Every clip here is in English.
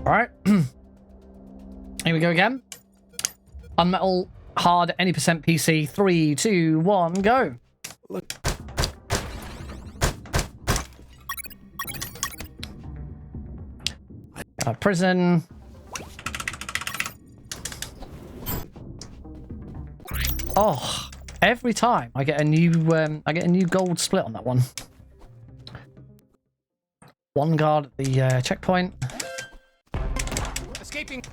Alright. Here we go again. UnMetal, hard, any percent PC. 3, 2, 1, go. Prison. Oh, every time I get a new gold split on that one. One guard at the checkpoint. Escaping.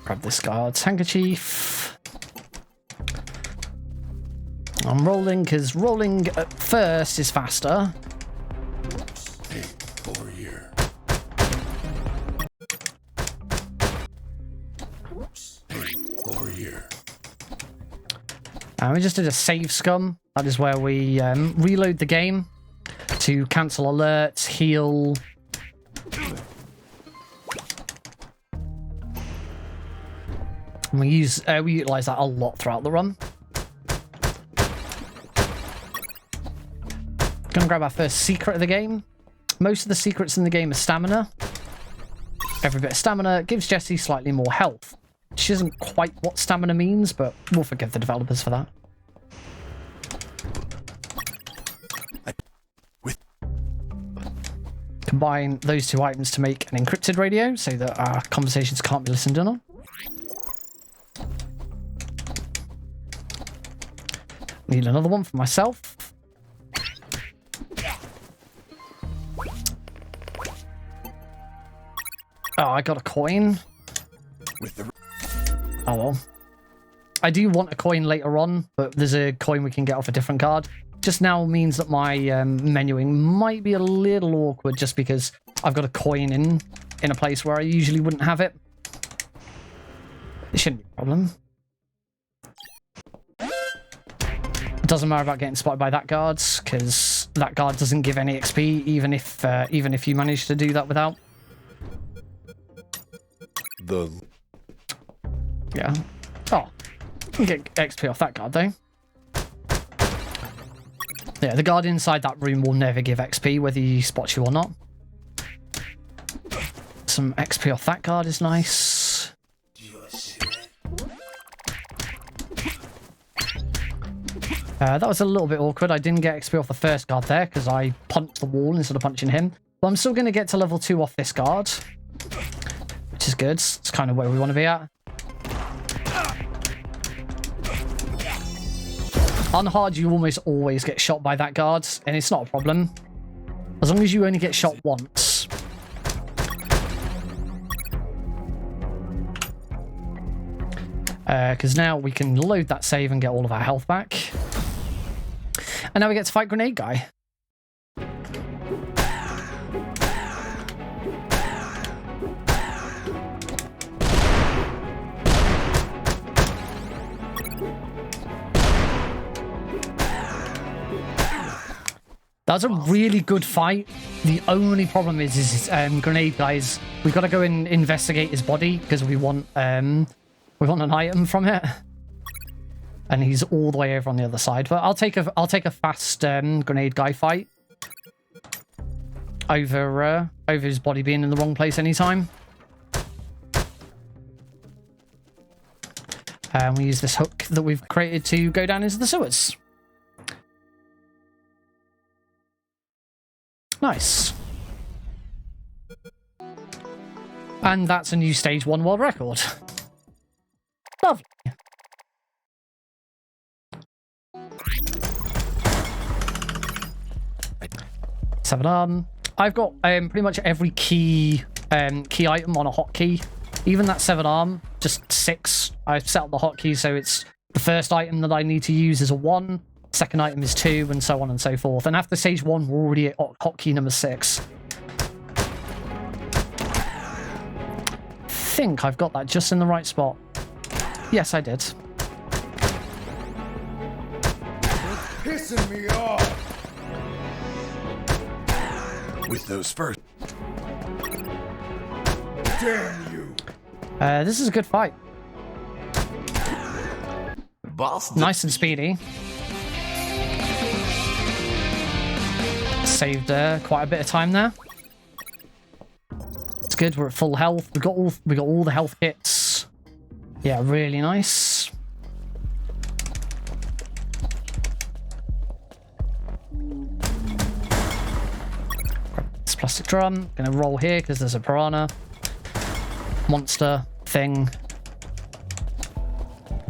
Grab this guard's handkerchief. I'm rolling because rolling at first is faster. Hey, over here. Hey, over here. And we just did a save scum. That is where we reload the game to cancel alerts, heal. And we utilize that a lot throughout the run. Gonna grab our first secret of the game. Most of the secrets in the game are stamina. Every bit of stamina gives Jesse slightly more health, which isn't quite what stamina means, but we'll forgive the developers for that. Combine those two items to make an encrypted radio so that our conversations can't be listened in on. Need another one for myself. Oh, I got a coin. Oh well. I do want a coin later on, but there's a coin we can get off a different card. Just now means that my menuing might be a little awkward just because I've got a coin in a place where I usually wouldn't have it. It shouldn't be a problem. It doesn't matter about getting spotted by that guard, because that guard doesn't give any XP, even if you manage to do that without. Yeah. Oh, you can get XP off that guard though. Yeah, the guard inside that room will never give XP, whether he spots you or not. Some XP off that guard is nice. That was a little bit awkward. I didn't get XP off the first guard there because I punched the wall instead of punching him. But I'm still going to get to level 2 off this guard, which is good. It's kind of where we want to be at. On hard, you almost always get shot by that guard, and it's not a problem. As long as you only get shot once. Because now we can load that save and get all of our health back. And now we get to fight Grenade Guy. That was a really good fight. The only problem is Grenade Guys. We've got to go and investigate his body because we want an item from it, and he's all the way over on the other side. But I'll take a fast Grenade Guy fight over his body being in the wrong place anytime. And we use this hook that we've created to go down into the sewers. Nice. And that's a new stage 1 world record. Lovely. Seven arm. I've got pretty much every key item on a hotkey. Even that 7 arm, just 6. I've set up the hotkey so it's the first item that I need to use is a 1. Second item is 2, and so on and so forth. And after stage 1, we're already at hotkey number 6. I think I've got that just in the right spot. Yes, I did. Pissing me off. With those first. Damn you. This is a good fight. Boss. Nice and speedy. Saved quite a bit of time there. It's good. We're at full health. We got all the health kits. Yeah, really nice. Grab this plastic drum. Gonna roll here because there's a piranha monster thing.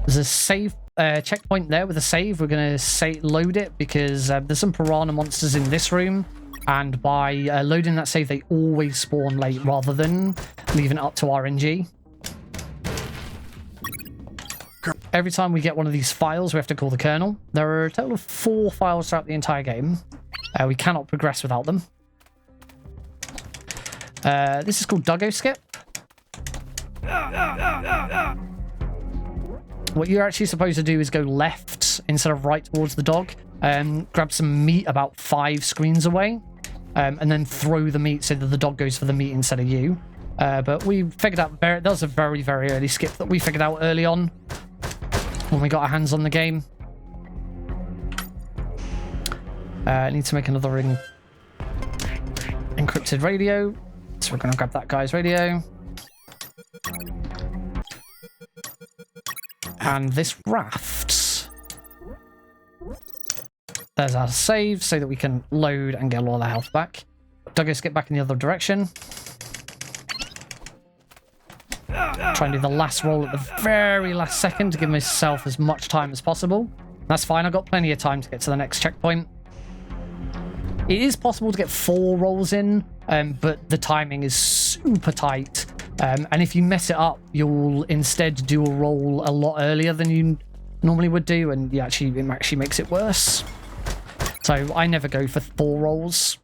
There's a save checkpoint there with a save. We're gonna load it because there's some piranha monsters in this room, and by loading that save, they always spawn late rather than leaving it up to RNG. Every time we get one of these files, we have to call the kernel. There are a total of 4 files throughout the entire game. We cannot progress without them. This is called Doggo Skip. What you're actually supposed to do is go left instead of right towards the dog. Grab some meat about 5 screens away, and then throw the meat so that the dog goes for the meat instead of you. But we figured out that was a very, very early skip that we figured out early on when we got our hands on the game. I need to make another encrypted radio, so we're going to grab that guy's radio. And this raft. There's our save so that we can load and get all our health back. Doggo skip back in the other direction. Try and do the last roll at the very last second to give myself as much time as possible. That's fine. I've got plenty of time to get to the next checkpoint. It is possible to get 4 rolls in, but the timing is super tight. And if you mess it up, you'll instead do a roll a lot earlier than you normally would do, and it actually makes it worse. So I never go for 4 rolls.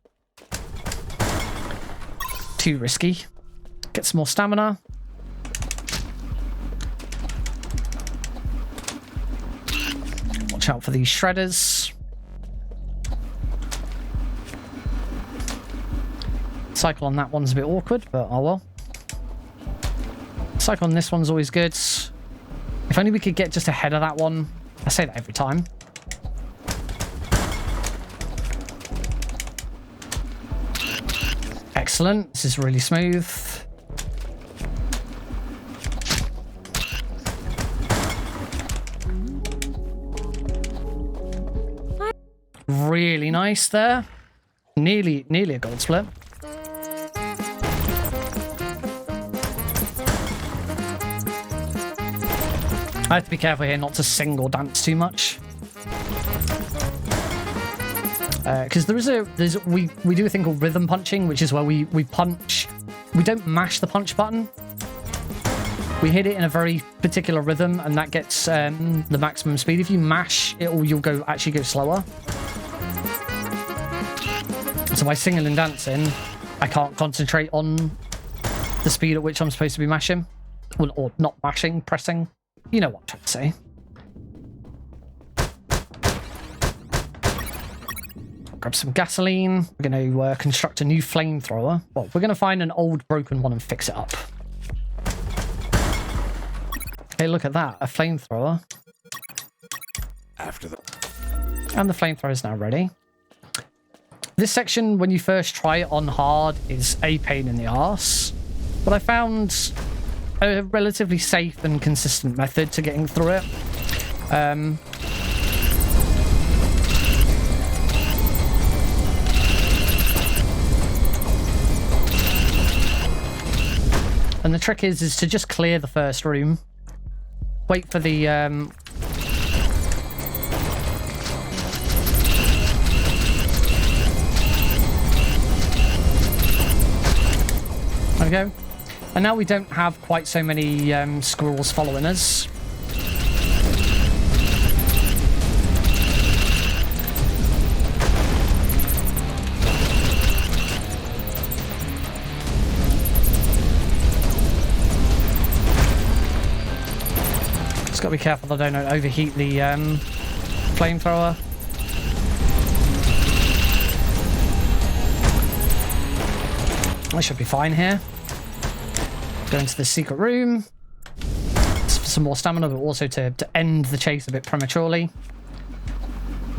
Too risky. Get some more stamina. Watch out for these shredders. Cycle on that one's a bit awkward, but oh well. Cycle on this one's always good. If only we could get just ahead of that one. I say that every time. Excellent. This is really smooth. Really nice there. Nearly a gold split. I have to be careful here not to sing or dance too much. Because we do a thing called rhythm punching, which is where we punch. We don't mash the punch button. We hit it in a very particular rhythm, and that gets the maximum speed. If you mash it, you'll actually go slower. So by singing and dancing, I can't concentrate on the speed at which I'm supposed to be mashing. Well, or not mashing, pressing. You know what I'm trying to say. Grab some gasoline. We're going to construct a new flamethrower. Well, we're going to find an old broken one and fix it up. Hey, look at that. A flamethrower. And the flamethrower is now ready. This section, when you first try it on hard, is a pain in the arse. But I found a relatively safe and consistent method to getting through it. And the trick is to just clear the first room. Wait for the there we go. And now we don't have quite so many squirrels following us. Just gotta be careful that I don't overheat the flamethrower. I should be fine here. Go into the secret room. For some more stamina, but also to end the chase a bit prematurely.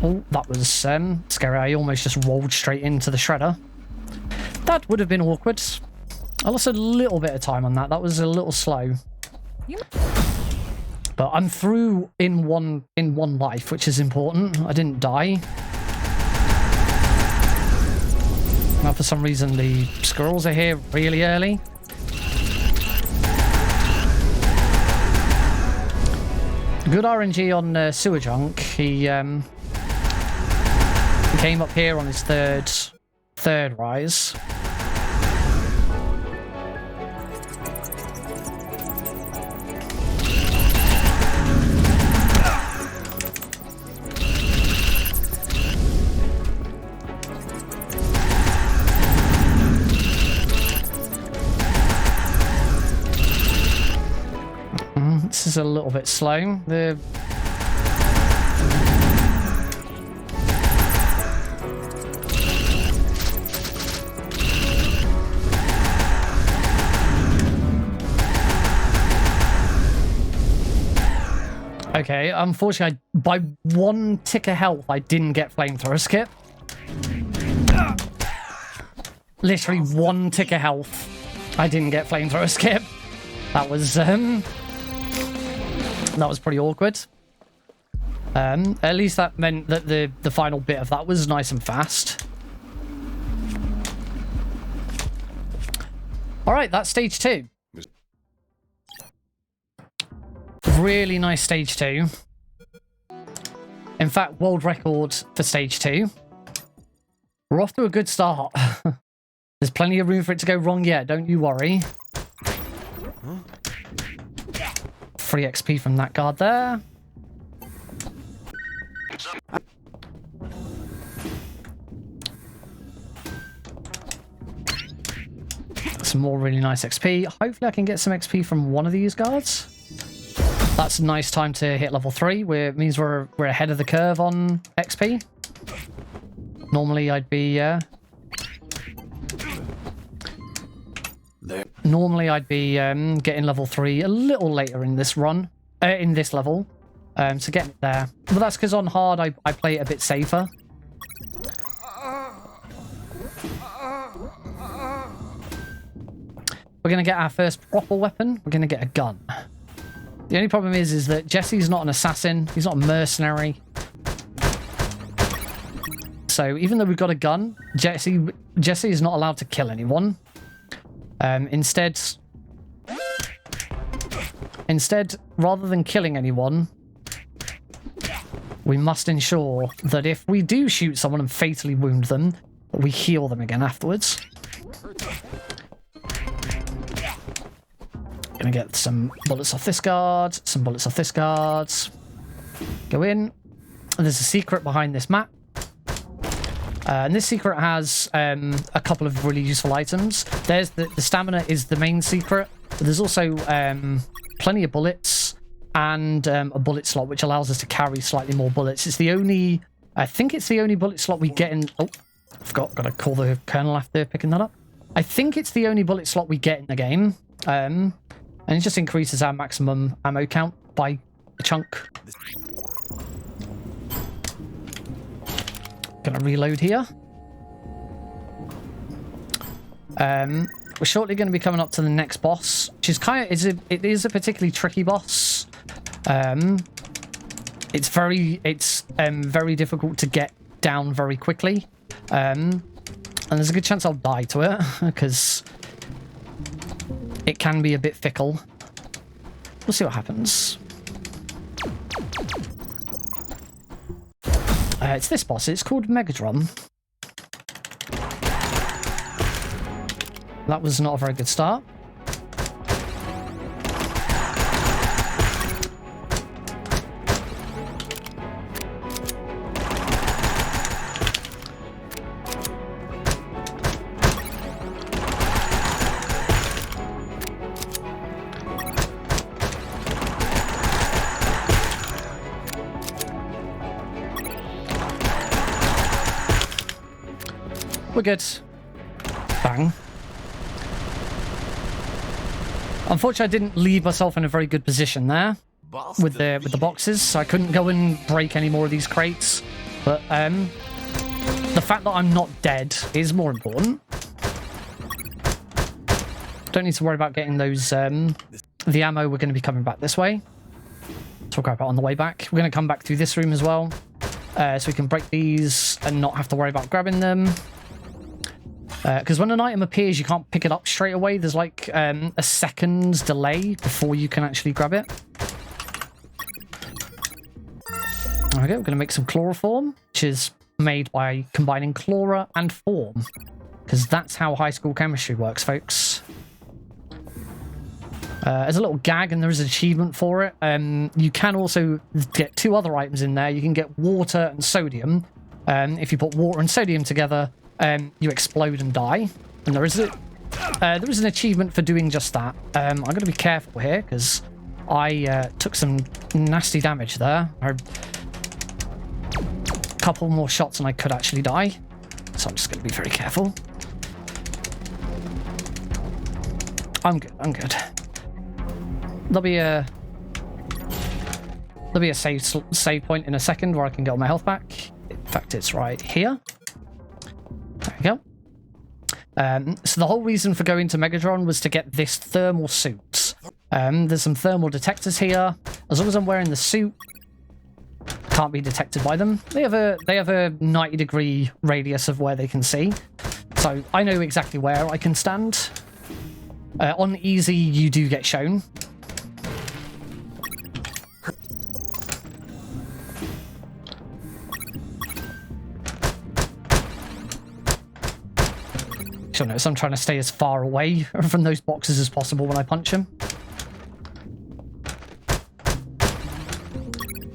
Oh, that was scary. I almost just rolled straight into the shredder. That would have been awkward. I lost a little bit of time on that. That was a little slow. But I'm through in one life, which is important. I didn't die. Now, for some reason, the squirrels are here really early. Good RNG on Sewer Junk. He came up here on his third rise. This is a little bit slow. Okay, unfortunately, by one tick of health, I didn't get flamethrower skip. Literally one tick of health, I didn't get flamethrower skip. That was pretty awkward. At least that meant that the final bit of that was nice and fast. All right, that's stage 2. Really nice stage 2. In fact, world record for stage 2. We're off to a good start. There's plenty of room for it to go wrong yet, don't you worry. Free XP from that guard there. Some more really nice XP. Hopefully I can get some XP from one of these guards. That's a nice time to hit level 3, where it means we're ahead of the curve on XP. Normally I'd be getting level 3 a little later in this run, in this level, so getting it there. But that's because on hard I play it a bit safer. We're gonna get our first proper weapon. We're gonna get a gun. The only problem is that Jesse's not an assassin. He's not a mercenary. So even though we've got a gun, Jesse is not allowed to kill anyone. Instead, rather than killing anyone, we must ensure that if we do shoot someone and fatally wound them, we heal them again afterwards. Gonna get some bullets off this guard, some bullets off this guard. Go in. There's a secret behind this map. And this secret has a couple of really useful items. There's the stamina is the main secret, but there's also plenty of bullets and a bullet slot, which allows us to carry slightly more bullets. It's the only, I think it's the only bullet slot we get in. Oh, I've got to call the colonel after picking that up. I think it's the only bullet slot we get in the game. And it just increases our maximum ammo count by a chunk. Gonna reload here. We're shortly going to be coming up to the next boss, which is it is a particularly tricky boss. It's very difficult to get down very quickly, and there's a good chance I'll die to it because it can be a bit fickle. We'll see what happens. It's this boss. It's called Megadrum. That was not a very good start. We're good. Bang. Unfortunately, I didn't leave myself in a very good position there with the boxes, so I couldn't go and break any more of these crates. But the fact that I'm not dead is more important. Don't need to worry about getting those, the ammo. We're going to be coming back this way. So we'll grab it on the way back. We're going to come back through this room as well. So we can break these and not have to worry about grabbing them. Because when an item appears, you can't pick it up straight away. There's like a second's delay before you can actually grab it. There we go. We're going to make some chloroform, which is made by combining chlora and form. Because that's how high school chemistry works, folks. There's a little gag and there is an achievement for it. You can also get 2 other items in there. You can get water and sodium. If you put water and sodium together, you explode and die. And there is an achievement for doing just that. I'm going to be careful here because I took some nasty damage there. A couple more shots and I could actually die. So I'm just going to be very careful. I'm good. I'm good. There'll be a save point in a second where I can get all my health back. In fact, it's right here. There we go. So the whole reason for going to Megatron was to get this thermal suit. There's some thermal detectors here. As long as I'm wearing the suit, can't be detected by them. They have a 90-degree radius of where they can see, so I know exactly where I can stand. On easy, you do get shown. You'll notice I'm trying to stay as far away from those boxes as possible when I punch them.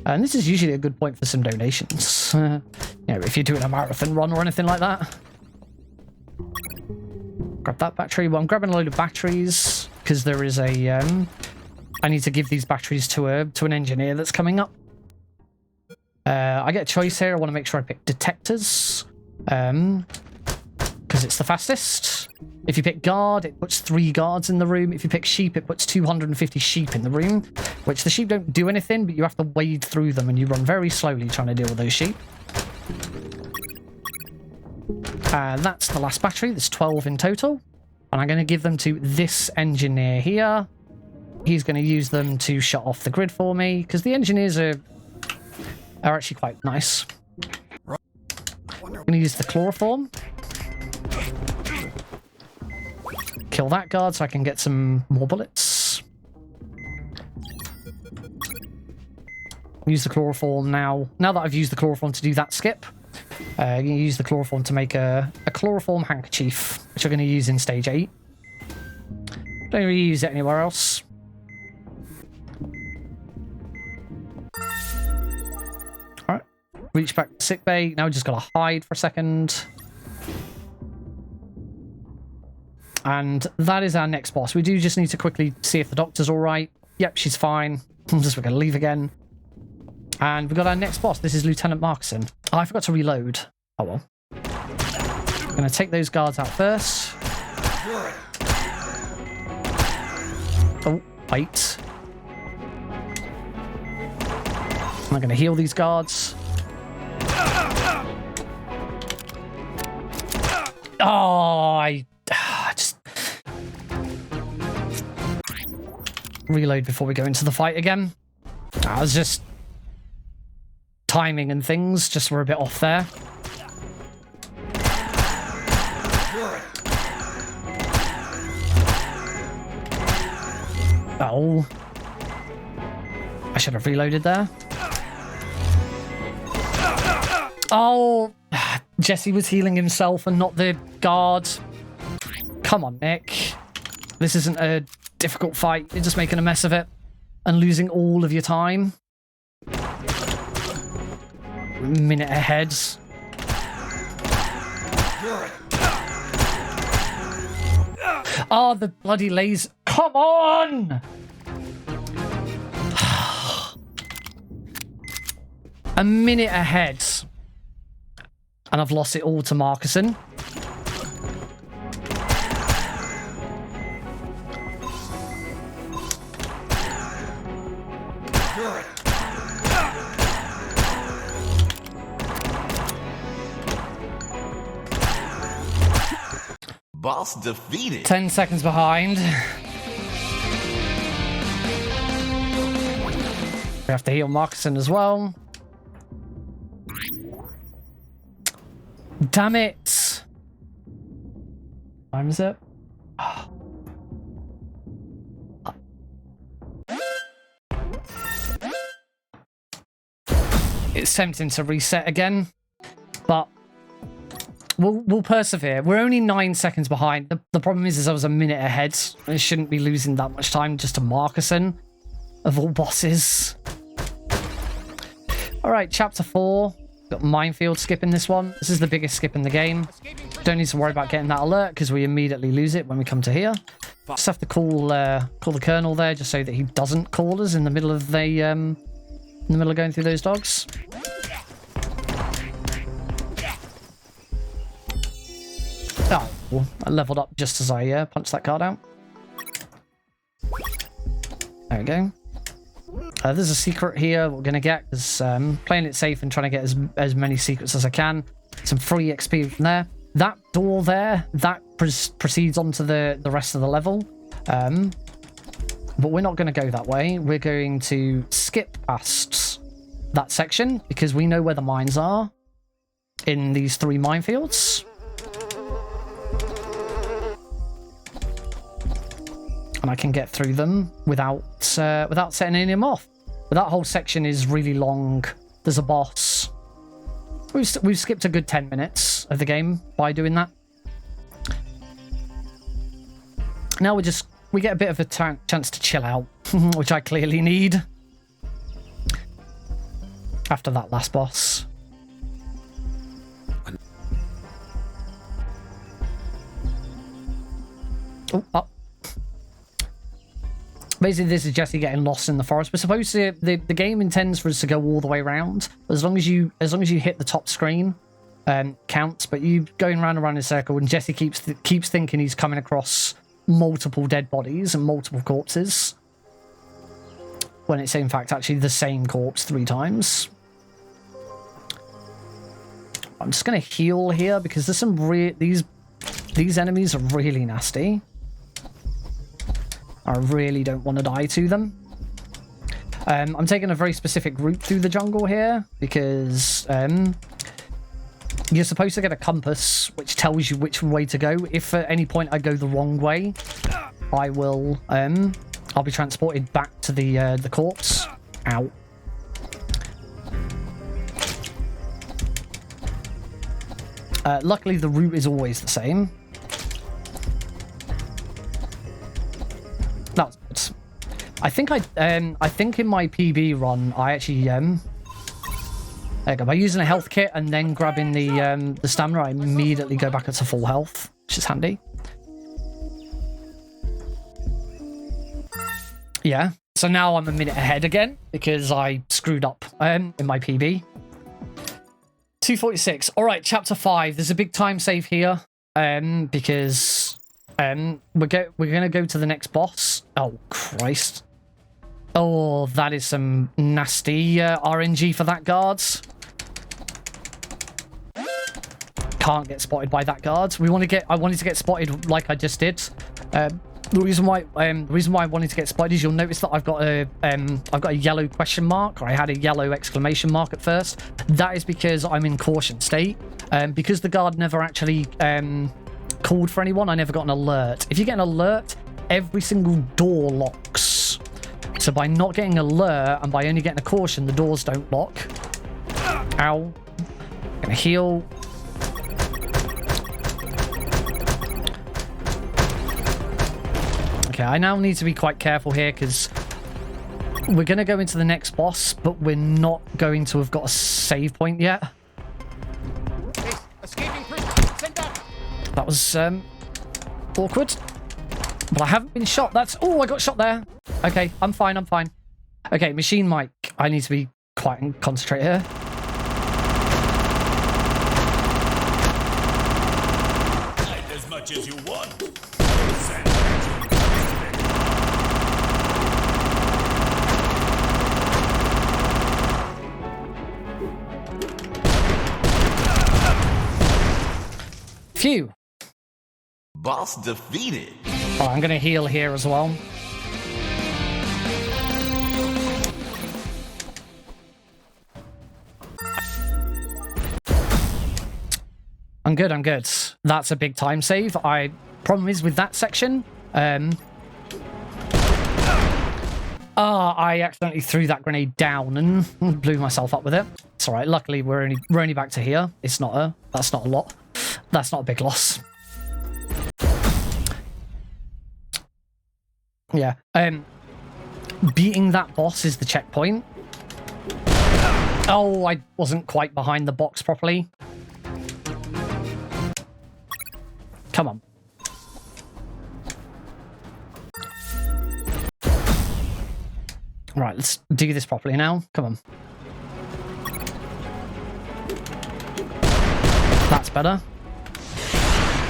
And this is usually a good point for some donations. You know, if you're doing a marathon run or anything like that. Grab that battery. Well, I'm grabbing a load of batteries because there is a... I need to give these batteries to an engineer that's coming up. I get a choice here. I want to make sure I pick detectors. Because it's the fastest. If you pick guard, it puts 3 guards in the room. If you pick sheep, it puts 250 sheep in the room, which the sheep don't do anything, but you have to wade through them and you run very slowly trying to deal with those sheep. That's the last battery. There's 12 in total. And I'm going to give them to this engineer here. He's going to use them to shut off the grid for me, because the engineers are actually quite nice. I'm going to use the chloroform. Kill that guard so I can get some more bullets. Use the chloroform now. Now that I've used the chloroform to do that skip, I'm going to use the chloroform to make a chloroform handkerchief, which I'm going to use in stage 8. Don't really use it anywhere else. Alright. Reach back to sickbay. Now we just got to hide for a second. And that is our next boss. We do just need to quickly see if the doctor's all right. Yep, she's fine. We're going to leave again. And we've got our next boss. This is Lieutenant Markson. Oh, I forgot to reload. Oh, well. I'm going to take those guards out first. Oh, wait. I'm going to heal these guards. Oh, I just... reload before we go into the fight again. I was just... timing and things just were a bit off there. Oh. I should have reloaded there. Oh. Jesse was healing himself and not the guard. Come on, Nick. This isn't a difficult fight. You're just making a mess of it and losing all of your time. Minute ahead. Oh, the bloody laser. Come on! A minute ahead. And I've lost it all to Markuson. Boss defeated. 10 seconds behind. We have to heal Markson as well. Damn it. What time is it? It's tempting to reset again, but we'll persevere. We're only 9 seconds behind. The problem is I was a minute ahead. I shouldn't be losing that much time just to Markuson, of all bosses. All right, chapter 4. Got minefield skip in this one. This is the biggest skip in the game. Don't need to worry about getting that alert because we immediately lose it when we come to here. Just have to call the colonel there just so that he doesn't call us in the middle of going through those dogs. Oh, well, I leveled up just as I punched that card out. There we go. There's a secret here we're going to get because playing it safe and trying to get as many secrets as I can. Some free XP from there. That door there, that proceeds onto the rest of the level. But we're not going to go that way. We're going to skip past that section because we know where the mines are in these 3 minefields. And I can get through them without setting any of them off. But that whole section is really long. There's a boss. We've skipped a good 10 minutes of the game by doing that. Now we get a bit of a chance to chill out, which I clearly need. After that last boss. Oh, up. Basically, this is Jesse getting lost in the forest. We're supposed to... The game intends for us to go all the way around. As long as you hit the top screen, counts. But you going round and round in a circle, and Jesse keeps thinking he's coming across multiple dead bodies and multiple corpses. When it's in fact actually the same corpse 3 times. I'm just going to heal here because there's some these enemies are really nasty. I really don't want to die to them. I'm taking a very specific route through the jungle here because you're supposed to get a compass which tells you which way to go. If at any point I go the wrong way, I will I'll be transported back to the corpse. Ow. Luckily the route is always the same. That was good. I think in my PB run I actually there you go. By using a health kit and then grabbing the stamina, I immediately go back to full health, which is handy. Yeah. So now I'm a minute ahead again because I screwed up in my PB. 2:46. All right, chapter 5. There's a big time save here because we're gonna go to the next boss. Oh Christ! Oh, that is some nasty RNG for that guards. Can't get spotted by that guard. I wanted to get spotted like I just did. The reason why I wanted to get spotted is you'll notice that I've got a yellow question mark, or I had a yellow exclamation mark at first. That is because I'm in caution state. Because the guard never actually called for anyone, I never got an alert. If you get an alert, every single door locks. So by not getting an alert and by only getting a caution, the doors don't lock. Ow. Gonna heal. Okay, I now need to be quite careful here because we're going to go into the next boss, but we're not going to have got a save point yet. That was awkward. But I haven't been shot. Oh, I got shot there. Okay, I'm fine. Okay, machine mic. I need to be quiet and concentrate here. As much as you want. Phew. Boss defeated. Oh, I'm going to heal here as well. I'm good, I'm good. That's a big time save. Problem is with that section, I accidentally threw that grenade down and blew myself up with it. It's alright, luckily we're only back to here. That's not a lot. That's not a big loss. Yeah. Beating that boss is the checkpoint. Oh, I wasn't quite behind the box properly. Come on. Right, let's do this properly now. Come on. That's better.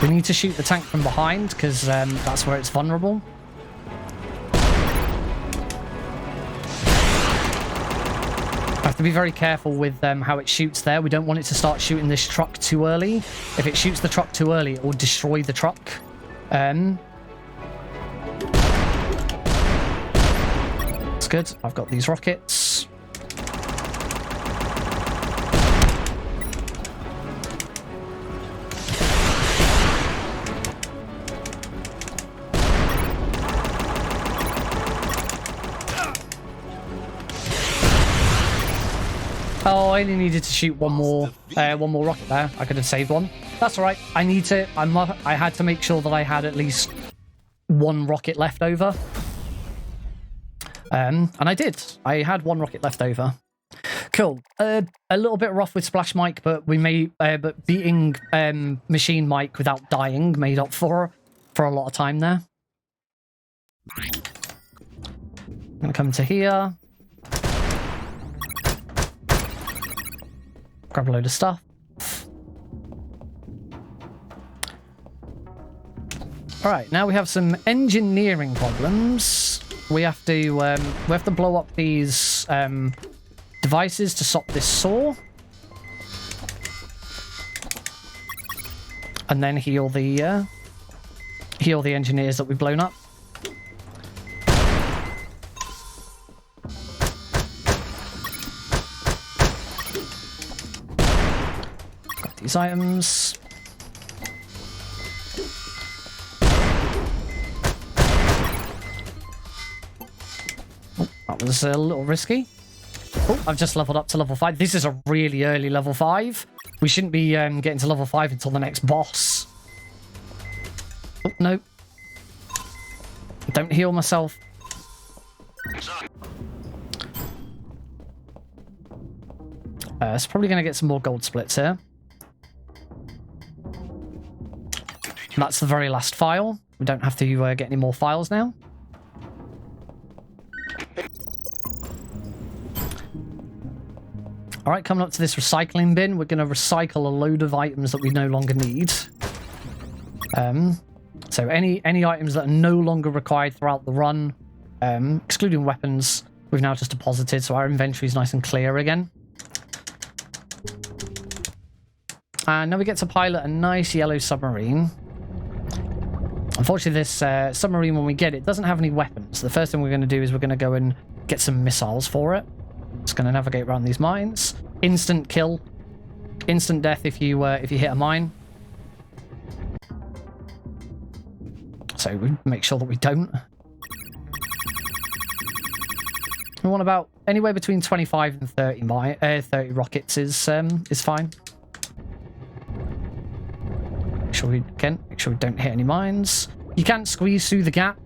We need to shoot the tank from behind because that's where it's vulnerable. I have to be very careful with how it shoots there. We don't want it to start shooting this truck too early. If it shoots the truck too early, it will destroy the truck. That's good. I've got these rockets. Oh, I only needed to shoot one more rocket there. I could have saved one. That's all right. I had to make sure that I had at least one rocket left over. And I did. I had one rocket left over. Cool. A little bit rough with Splash Mike, but but beating Machine Mike without dying made up for a lot of time there. I'm gonna come to here. Grab a load of stuff. All right, now we have some engineering problems. We have to blow up these devices to stop this saw, and then heal the engineers that we've blown up. Got these items. That was a little risky. Oh, I've just leveled up to level 5. This is a really early level 5. We shouldn't be getting to level 5 until the next boss. Oh, no. Don't heal myself. It's probably going to get some more gold splits here. That's the very last file. We don't have to get any more files now. All right, coming up to this recycling bin, we're going to recycle a load of items that we no longer need. So any items that are no longer required throughout the run, excluding weapons, we've now just deposited, so our inventory is nice and clear again. And now we get to pilot a nice yellow submarine. Unfortunately, this submarine, when we get it, doesn't have any weapons. The first thing we're going to do is we're going to go and get some missiles for it. Just going to navigate around these mines. Instant kill. Instant death if you hit a mine. So we make sure that we don't. We want about anywhere between 25 and 30 rockets is fine. Make sure we don't hit any mines. You can squeeze through the gap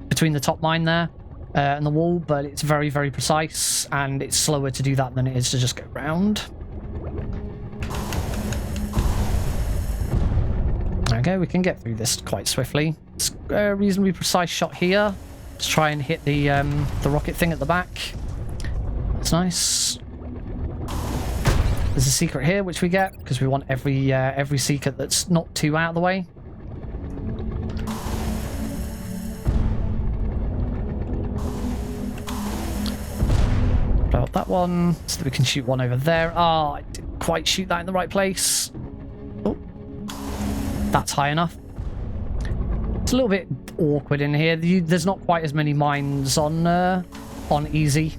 between the top mine there and the wall, but it's very, very precise, and it's slower to do that than it is to just go round. Okay, we can get through this quite swiftly. It's a reasonably precise shot here. Let's try and hit the rocket thing at the back. That's nice. There's a secret here which we get because we want every secret that's not too out of the way. Blow up that one so that we can shoot one over there. Ah, I didn't quite shoot that in the right place. Oh, that's high enough. It's a little bit awkward in here. There's not quite as many mines on easy.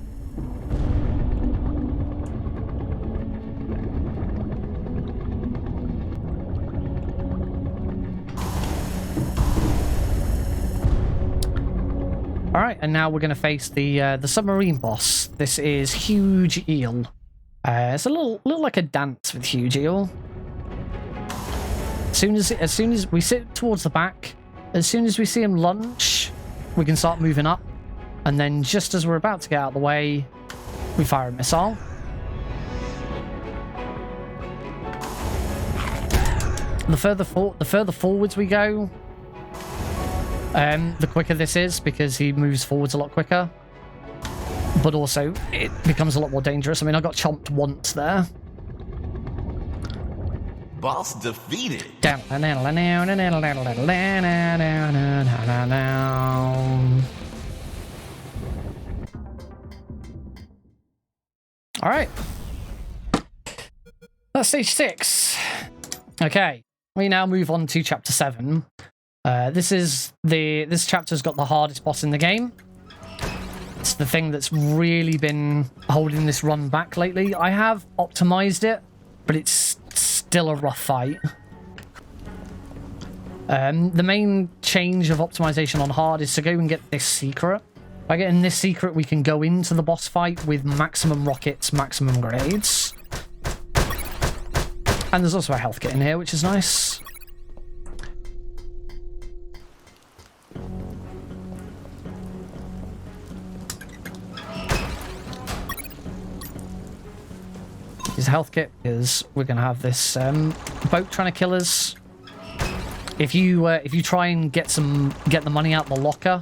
All right, and now we're going to face the submarine boss. This is huge eel. It's a little like a dance with huge eel. As soon as we sit towards the back, as soon as we see him lunge, we can start moving up, and then just as we're about to get out of the way, we fire a missile. The further forwards we go, the quicker this is, because he moves forwards a lot quicker. But also, it becomes a lot more dangerous. I mean, I got chomped once there. Boss defeated. All right. That's stage 6. Okay. We now move on to chapter 7. This chapter's got the hardest boss in the game. It's the thing that's really been holding this run back lately. I have optimized it, but it's still a rough fight. The main change of optimization on hard is to go and get this secret. By getting this secret, we can go into the boss fight with maximum rockets, maximum grenades. And there's also a health kit in here, which is nice. Use a health kit because we're going to have this boat trying to kill us. If you try and get the money out the locker,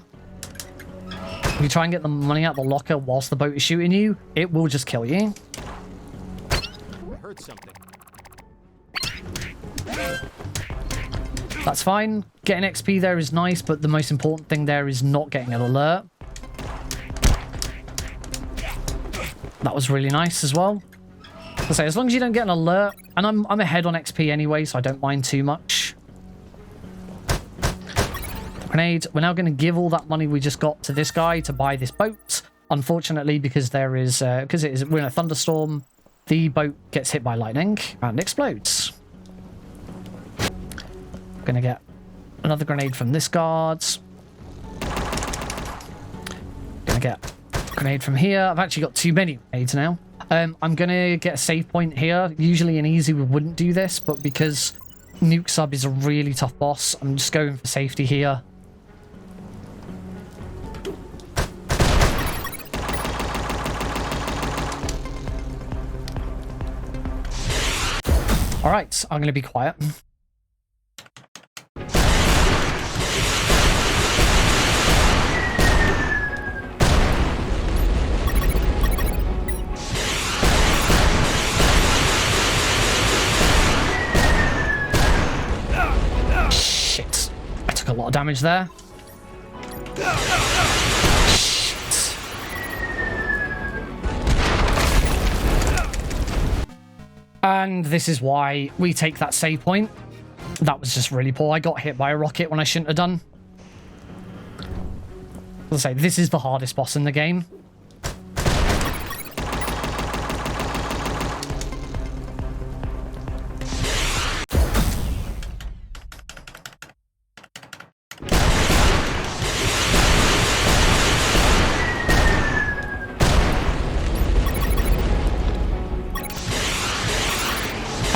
if you try and get the money out the locker whilst the boat is shooting you, it will just kill you. I heard something. That's fine. Getting XP there is nice, but the most important thing there is not getting an alert. That was really nice as well. I say, as long as you don't get an alert, and I'm ahead on XP anyway, so I don't mind too much. Grenade. We're now going to give all that money we just got to this guy to buy this boat. Unfortunately, because we're in a thunderstorm, the boat gets hit by lightning and explodes. Gonna get another grenade from this guard. Gonna get a grenade from here. I've actually got too many grenades now. I'm gonna get a save point here. Usually in easy we wouldn't do this, but because Nuke Sub is a really tough boss, I'm just going for safety here. Alright, I'm gonna be quiet. Shit. I took a lot of damage there. Shit. And this is why we take that save point. That was just really poor. I got hit by a rocket when I shouldn't have done. Let's say this is the hardest boss in the game.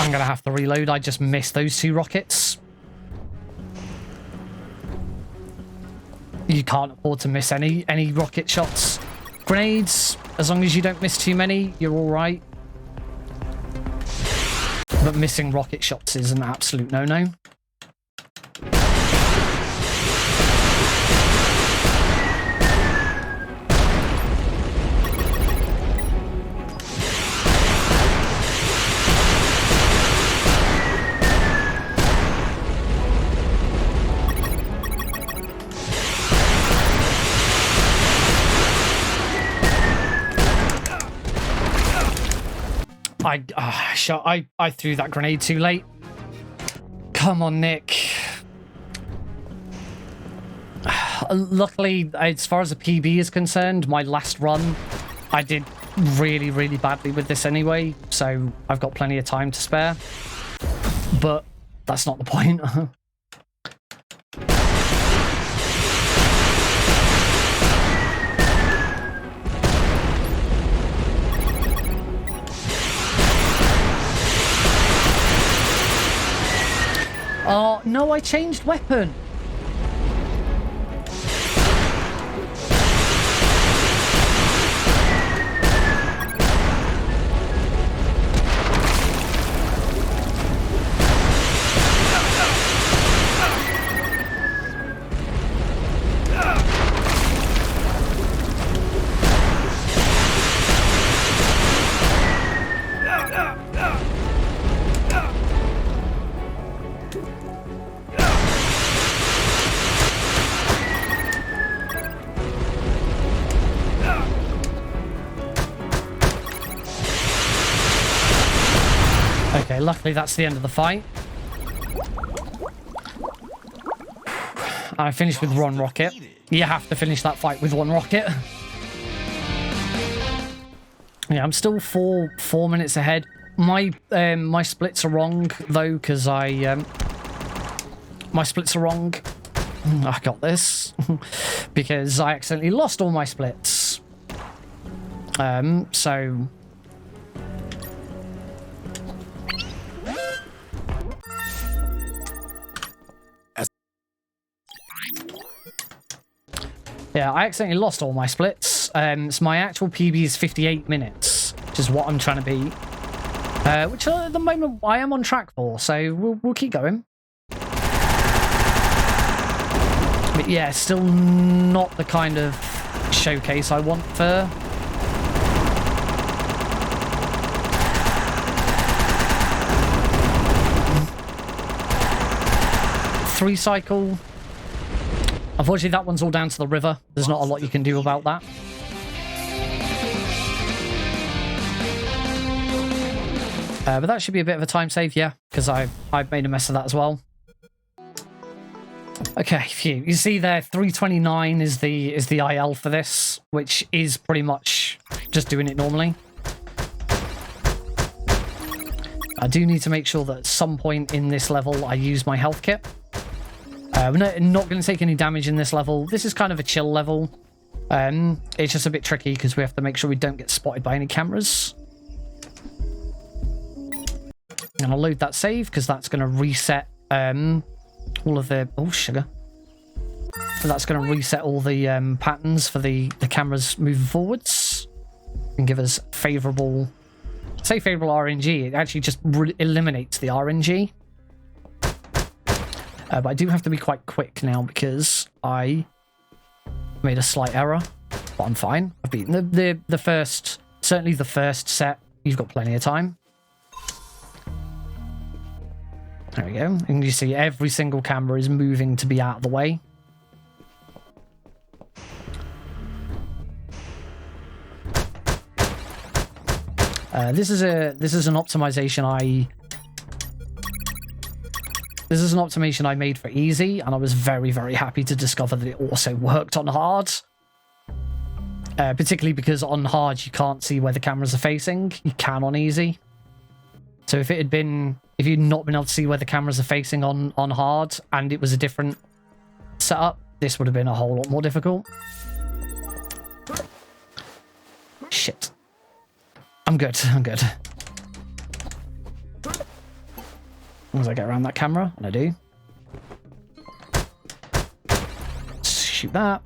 I'm gonna have to reload. I just missed those 2 rockets. You can't afford to miss any rocket shots. Grenades, as long as you don't miss too many, you're all right. But missing rocket shots is an absolute no-no. I threw that grenade too late. Come on, Nick. Luckily, as far as the PB is concerned, my last run, I did really, really badly with this anyway, so I've got plenty of time to spare. But that's not the point. Oh, no, I changed weapon. Okay, luckily that's the end of the fight. I finished with one rocket. You have to finish that fight with one rocket. Yeah, I'm still four minutes ahead. My splits are wrong though, because my splits are wrong. I got this because I accidentally lost all my splits. So. Yeah, I accidentally lost all my splits. So my actual PB is 58 minutes, which is what I'm trying to beat. Which at the moment I am on track for, so we'll keep going. But yeah, still not the kind of showcase I want for... 3 cycle. Unfortunately, that one's all down to the river. There's not a lot you can do about that. But that should be a bit of a time save, yeah, because I've made a mess of that as well. Okay, phew. You see there, 329 is the IL for this, which is pretty much just doing it normally. I do need to make sure that at some point in this level I use my health kit. We're not going to take any damage in this level. This is kind of a chill level. It's just a bit tricky because we have to make sure we don't get spotted by any cameras. And I'll load that save because that's going to reset all of the... Oh, sugar. That's going to reset all the patterns for the cameras moving forwards. And give us favourable... Say favourable RNG. It actually just eliminates the RNG. But I do have to be quite quick now because I made a slight error. But I'm fine. I've beaten the first... Certainly the first set. You've got plenty of time. There we go. And you see every single camera is moving to be out of the way. This is an optimization This is an optimization I made for easy, and I was very, very happy to discover that it also worked on hard. Particularly because on hard you can't see where the cameras are facing. You can on easy. So if you'd not been able to see where the cameras are facing on hard, and it was a different setup, this would have been a whole lot more difficult. Shit. I'm good. As long as I get around that camera, and I do. Shoot that.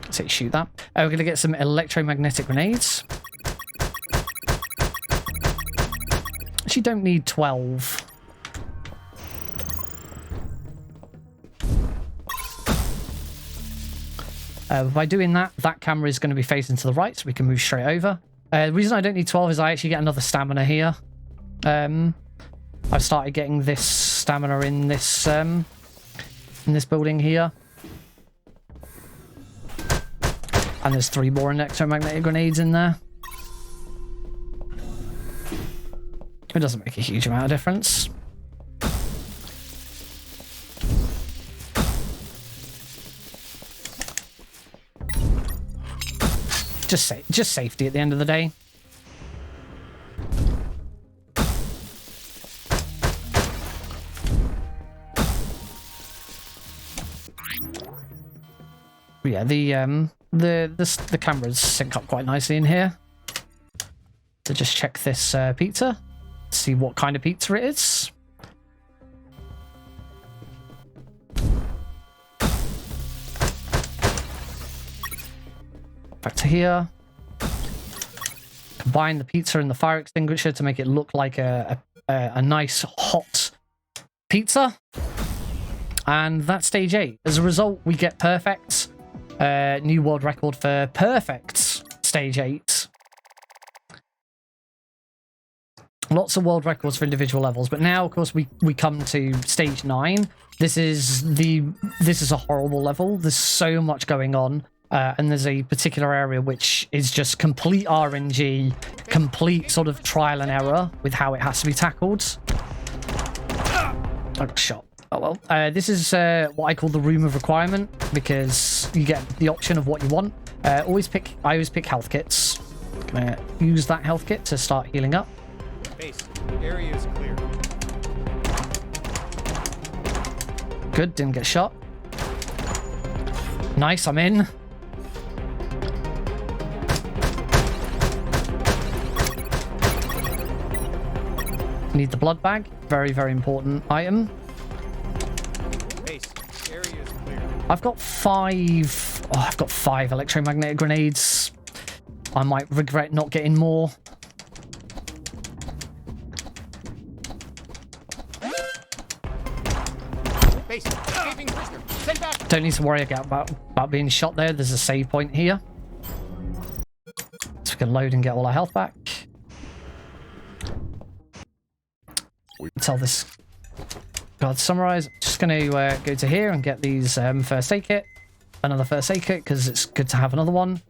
Say shoot that. We're going to get some electromagnetic grenades. Actually, don't need 12. By doing that, that camera is going to be facing to the right, so we can move straight over. The reason I don't need 12 is I actually get another stamina here. I've started getting this stamina in this building here. And there's 3 more electromagnetic grenades in there. It doesn't make a huge amount of difference. just safety at the end of the day. But yeah, the cameras sync up quite nicely in here. So just check this pizza, see what kind of pizza it is. Back to here. Combine the pizza and the fire extinguisher to make it look like a nice hot pizza. And that's stage 8. As a result, we get perfect. New world record for perfect stage 8. Lots of world records for individual levels, but now, of course, we come to stage 9. This is a horrible level. There's so much going on. And there's a particular area which is just complete RNG, complete sort of trial and error with how it has to be tackled. I got shot. Oh well. This is what I call the room of requirement, because you get the option of what you want. I always pick health kits. Gonna use that health kit to start healing up. Base. Area is clear. Good, didn't get shot. Nice, I'm in. Need the blood bag. Very, very important item. Base. Area is clear. I've got 5 electromagnetic grenades. I might regret not getting more. Base. Escaping prisoner. Send back. Don't need to worry about being shot there. There's a save point here. So we can load and get all our health back. Tell this guard to summarize. Just going to go to here and get these first aid kit. Another first aid kit, because it's good to have another one.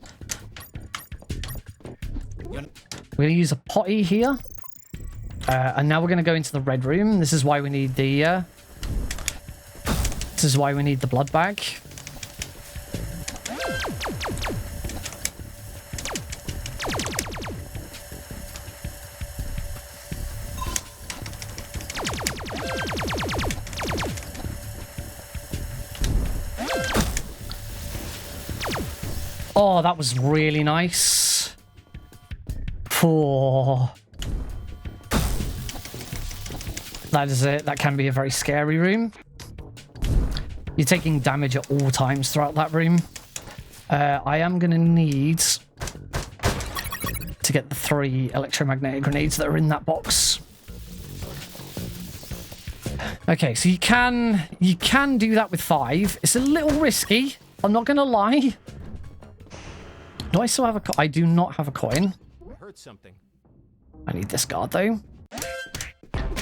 We're going to use a potty here. And now we're going to go into the red room. This is why we need the blood bag. Oh, that was really nice. Oh. That is it. That can be a very scary room. You're taking damage at all times throughout that room. I am going to need to get the 3 electromagnetic grenades that are in that box. Okay, so you can do that with 5. It's a little risky. I'm not going to lie. Do I still have a coin? I do not have a coin. I heard something. I need this guard, though.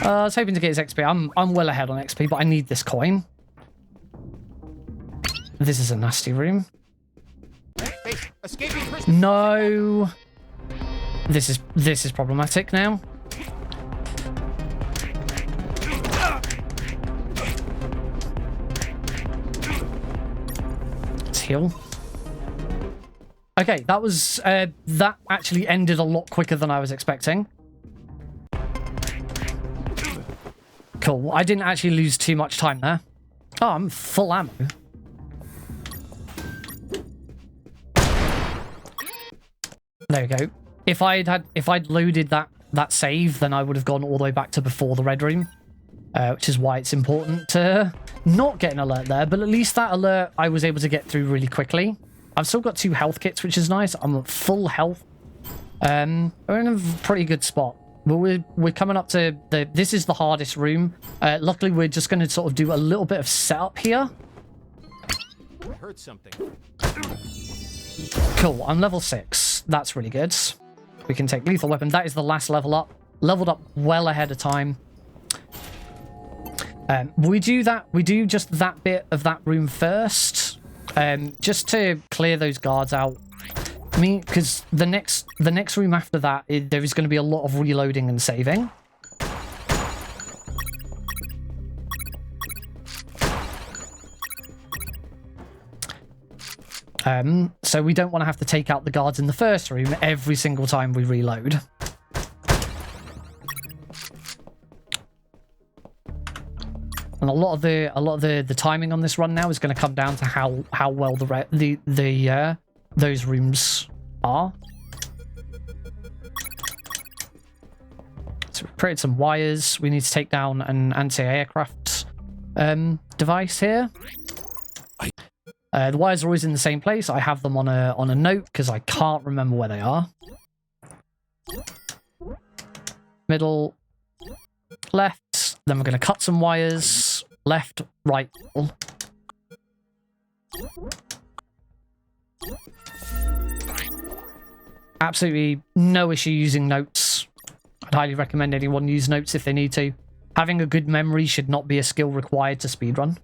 I was hoping to get his XP. I'm well ahead on XP, but I need this coin. This is a nasty room. Base. Escaping prisoner. No. This is problematic now. Let's heal. Okay, that was that actually ended a lot quicker than I was expecting. Cool. I didn't actually lose too much time there. Oh, I'm full ammo. There we go. If I'd loaded that save, then I would have gone all the way back to before the red room, which is why it's important to not get an alert there. But at least that alert I was able to get through really quickly. I've still got 2 health kits, which is nice. I'm at full health. We're in a pretty good spot. But we're coming up to this is the hardest room. Luckily, we're just going to sort of do a little bit of setup here. I heard something. Cool. I'm level 6. That's really good. We can take lethal weapon. That is the last level up. Leveled up well ahead of time. We do just that bit of that room first. Just to clear those guards out. I mean, because the next room after that, there is going to be a lot of reloading and saving. So we don't want to have to take out the guards in the first room every single time we reload. And a lot of the timing on this run now is going to come down to how well those rooms are. So we created some wires. We need to take down an anti-aircraft device here. The wires are always in the same place. I have them on a note because I can't remember where they are. Middle, left. Then we're going to cut some wires. Left, right. Absolutely no issue using notes. I'd highly recommend anyone use notes if they need to. Having a good memory should not be a skill required to speedrun.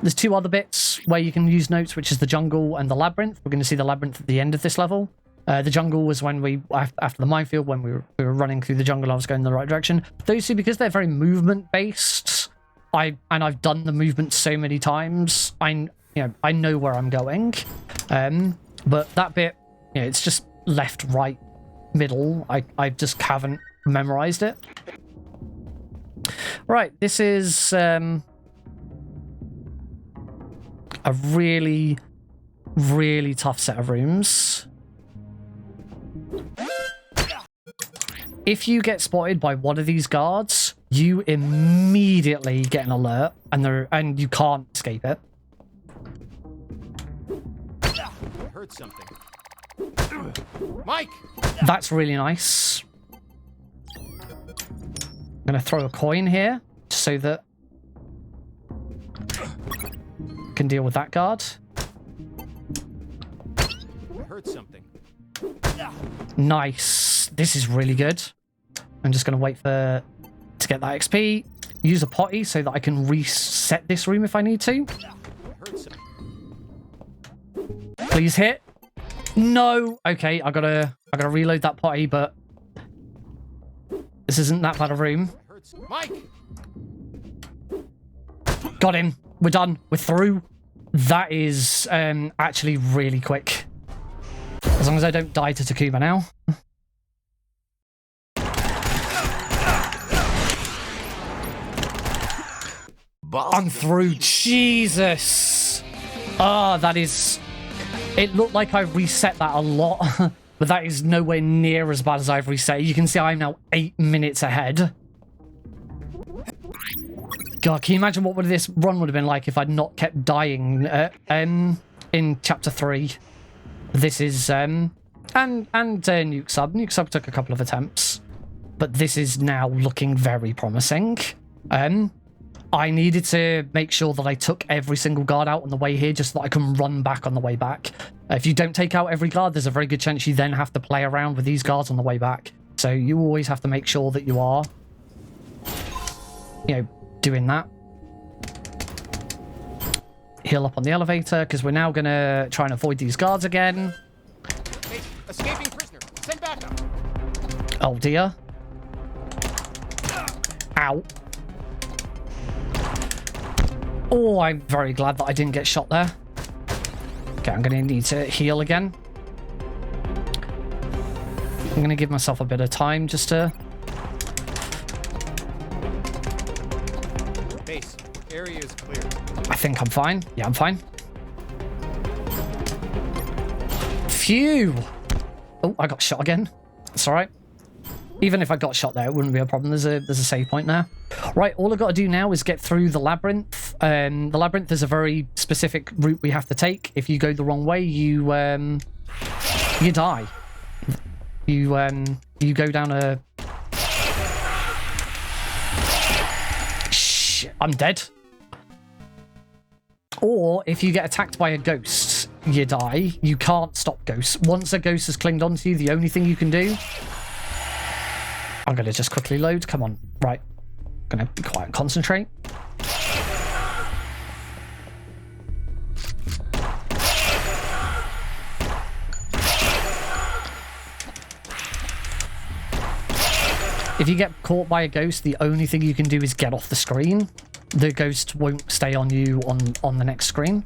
There's two other bits where you can use notes, which is the jungle and the labyrinth. We're going to see the labyrinth at the end of this level. The jungle was when after the minefield, when we were running through the jungle, I was going in the right direction. Those two, because they're very movement based, I've done the movement so many times. I know where I'm going. But that bit, it's just left, right, middle. I just haven't memorized it. Right, this is a really, really tough set of rooms. If you get spotted by one of these guards, you immediately get an alert, and you can't escape it. I heard something. Mike! That's really nice. I'm going to throw a coin here so that I can deal with that guard. I heard something. Nice. This is really good. I'm just going to wait to get that XP. Use a potty so that I can reset this room if I need to. I heard something. Please hit. No. Okay, I gotta reload that potty, but this isn't that bad a room. I heard Mike! Got him. We're done. We're through. That is actually really quick. As long as I don't die to Takuma now. I'm through. Jesus. Ah, that is... It looked like I reset that a lot, but that is nowhere near as bad as I've reset. You can see I'm now 8 minutes ahead. God, can you imagine what this run would have been like if I'd not kept dying in Chapter 3? This is... and Nuke Sub. Nuke Sub took a couple of attempts, but this is now looking very promising. I needed to make sure that I took every single guard out on the way here just so that I can run back on the way back. If you don't take out every guard, there's a very good chance you then have to play around with these guards on the way back. So you always have to make sure that you are, doing that. Heal up on the elevator, because we're now going to try and avoid these guards again. Hey, escaping prisoner. Send backup. Oh dear. Ow. Oh, I'm very glad that I didn't get shot there. Okay, I'm going to need to heal again. I'm going to give myself a bit of time just to... Base. Area is clear. I think I'm fine. Yeah, I'm fine. Phew! Oh, I got shot again. It's all right. Even if I got shot there, it wouldn't be a problem. There's a save point there. Right, all I've got to do now is get through the labyrinth. The labyrinth is a very specific route we have to take. If you go the wrong way, you die. You go down a... Shh, I'm dead. Or if you get attacked by a ghost, you die. You can't stop ghosts. Once a ghost has clinged onto you, the only thing you can do... I'm going to just quickly load. Come on. Right. I'm going to be quiet and concentrate. If you get caught by a ghost, the only thing you can do is get off the screen. The ghost won't stay on you on the next screen.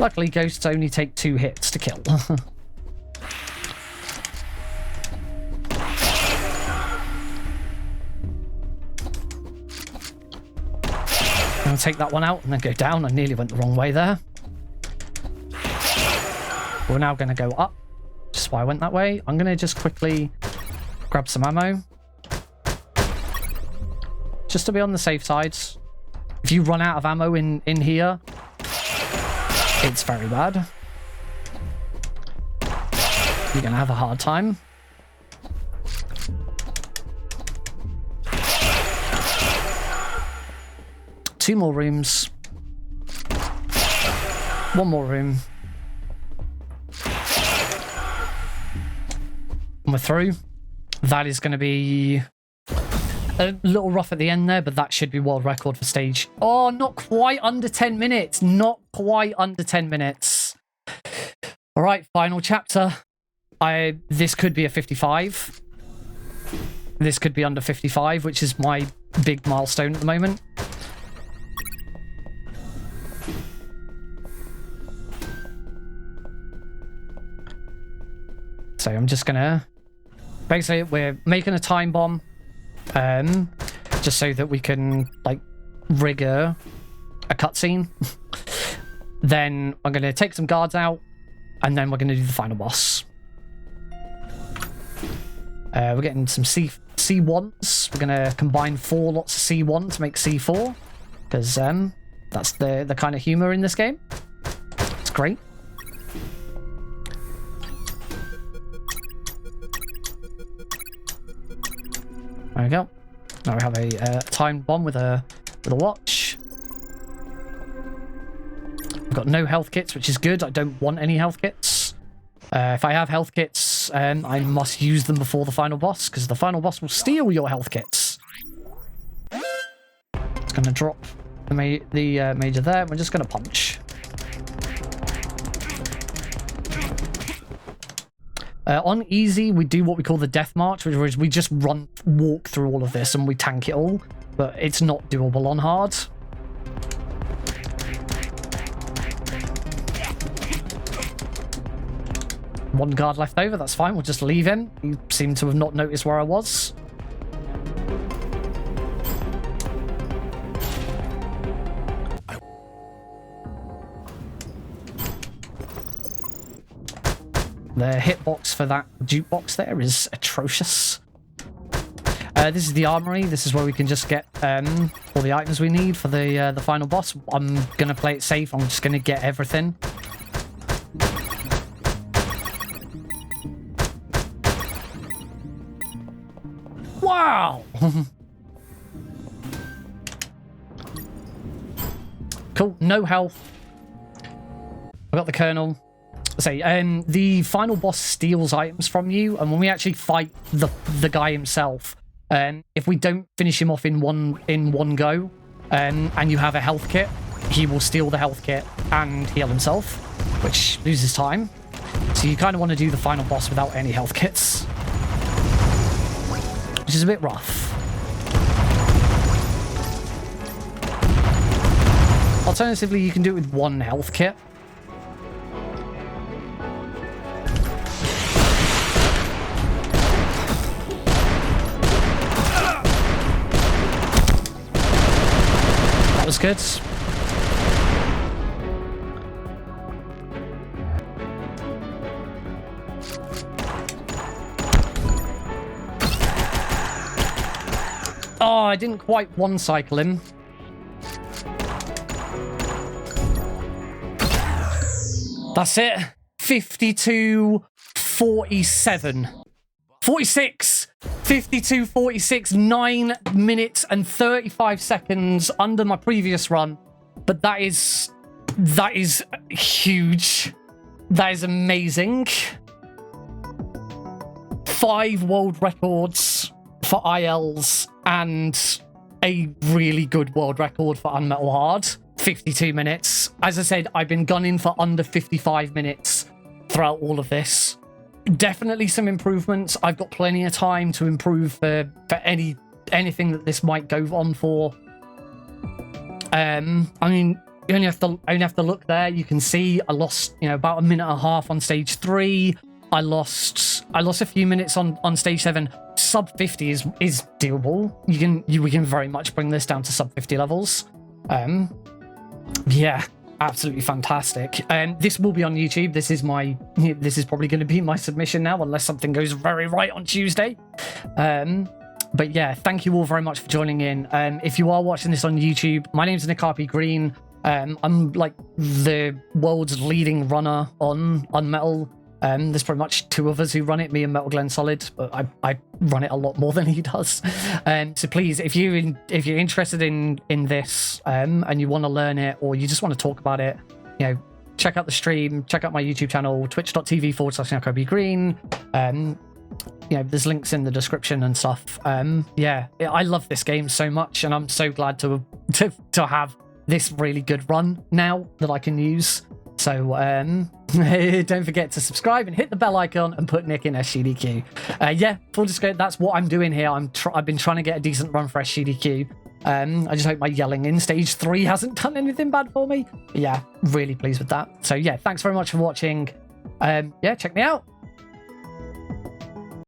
Luckily, ghosts only take 2 hits to kill. I'll take that one out and then go down. I nearly went the wrong way there. We're now going to go up. Just why I went that way. I'm going to just quickly grab some ammo. Just to be on the safe side. If you run out of ammo in here, it's very bad. You're going to have a hard time. Two more rooms. One more room. And we're through. That is going to be a little rough at the end there, but that should be world record for stage. Oh, not quite under 10 minutes. Not quite under 10 minutes. All right, final chapter. This could be a 55. This could be under 55, which is my big milestone at the moment. So I'm just gonna... Basically, we're making a time bomb. Just so that we can, like, rig a cutscene. Then I'm gonna take some guards out. And then we're gonna do the final boss. We're getting some C1s. We're gonna combine 4 lots of C1 to make C4. Because that's the kind of humor in this game. It's great. There we go. Now we have a timed bomb with a watch. I've got no health kits, which is good. I don't want any health kits. If I have health kits, I must use them before the final boss, because the final boss will steal your health kits. It's going to drop the major there. We're just going to punch. On easy, we do what we call the death march, which is we just walk through all of this and we tank it all, but it's not doable on hard. One guard left over, that's fine, we'll just leave him. He seemed to have not noticed where I was. The hitbox for that jukebox there is atrocious. This is the armory. This is where we can just get all the items we need for the final boss. I'm gonna play it safe. I'm just gonna get everything. Wow! Cool. No health. I got the Colonel. Say, the final boss steals items from you, and when we actually fight the guy himself, if we don't finish him off in one go, and you have a health kit, he will steal the health kit and heal himself, which loses time. So you kind of want to do the final boss without any health kits, which is a bit rough. Alternatively, you can do it with 1 health kit. Was good. Oh, I didn't quite one-cycle him. That's it. 52-47. 46! 52-46, 9 minutes and 35 seconds under my previous run. But that is huge. That is amazing. 5 world records for ILs and a really good world record for UnMetal Hard. 52 minutes. As I said, I've been gunning for under 55 minutes throughout all of this. Definitely some improvements. I've got plenty of time to improve for anything that this might go on for. I mean, you only have to look there. You can see I lost, about a minute and a half on stage 3. I lost a few minutes on stage 7. Sub 50 is doable. We can very much bring this down to sub 50 levels. Yeah, absolutely fantastic. This will be on YouTube. This is probably going to be my submission now, unless something goes very right on Tuesday. But yeah, thank you all very much for joining in. If you are watching this on YouTube, my name's Nick RP Green. I'm like the world's leading runner on UnMetal. There's pretty much 2 of us who run it, me and Metal Glenn Solid, but I run it a lot more than he does. So please, if you're interested in this and you want to learn it, or you just want to talk about it, check out the stream, check out my YouTube channel, twitch.tv/NickRP Green. There's links in the description and stuff. Yeah, I love this game so much, and I'm so glad to have this really good run now that I can use. So don't forget to subscribe and hit the bell icon and put Nick in SGDQ. Yeah, full disclosure, that's what I'm doing here. I've been trying to get a decent run for SGDQ. I just hope my yelling in stage 3 hasn't done anything bad for me. But yeah, really pleased with that. So yeah, thanks very much for watching. Yeah, check me out.